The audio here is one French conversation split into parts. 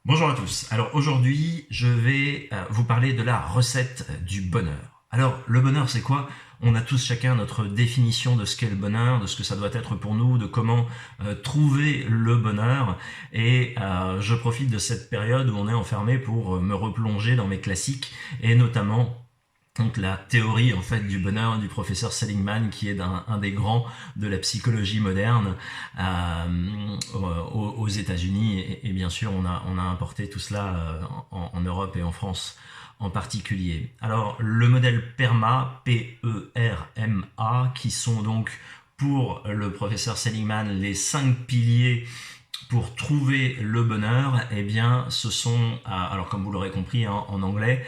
Bonjour à tous. Alors aujourd'hui, je vais vous parler de la recette du bonheur. Alors le bonheur, c'est quoi? On a tous chacun notre définition de ce qu'est le bonheur, de ce que ça doit être pour nous, de comment trouver le bonheur. Et je profite de cette période où on est enfermé pour me replonger dans mes classiques et notamment donc la théorie en fait du bonheur du professeur Seligman, qui est un des grands de la psychologie moderne aux États-Unis, et bien sûr on a importé tout cela en Europe et en France en particulier. Alors le modèle PERMA, P-E-R-M-A, qui sont donc pour le professeur Seligman les 5 piliers pour trouver le bonheur, eh bien, ce sont, alors comme vous l'aurez compris en anglais,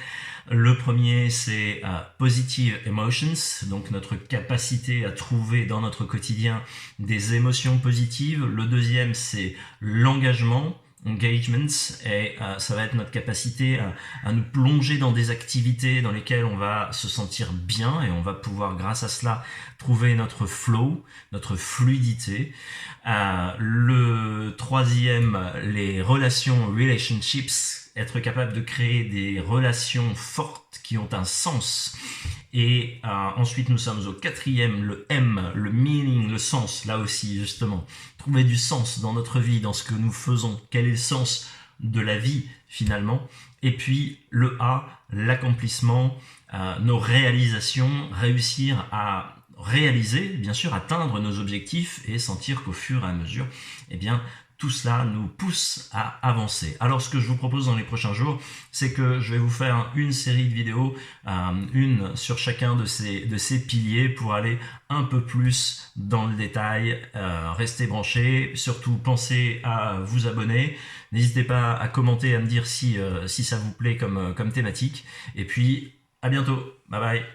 le premier c'est positive emotions, donc notre capacité à trouver dans notre quotidien des émotions positives. Le deuxième c'est l'engagement, engagements, et ça va être notre capacité à nous plonger dans des activités dans lesquelles on va se sentir bien et on va pouvoir grâce à cela trouver notre flow, notre fluidité. Le troisième, les relations, relationships, être capable de créer des relations fortes qui ont un sens. Et ensuite, nous sommes au quatrième, le M, le meaning, le sens. Là aussi, justement, trouver du sens dans notre vie, dans ce que nous faisons. Quel est le sens de la vie, finalement? Et puis, le A, l'accomplissement, nos réalisations, réussir à réaliser, bien sûr, atteindre nos objectifs et sentir qu'au fur et à mesure, eh bien, tout cela nous pousse à avancer. Alors ce que je vous propose dans les prochains jours, c'est que je vais vous faire une série de vidéos, une sur chacun de ces piliers pour aller un peu plus dans le détail. Restez branchés, surtout pensez à vous abonner. N'hésitez pas à commenter, à me dire si ça vous plaît comme thématique. Et puis à bientôt, bye bye.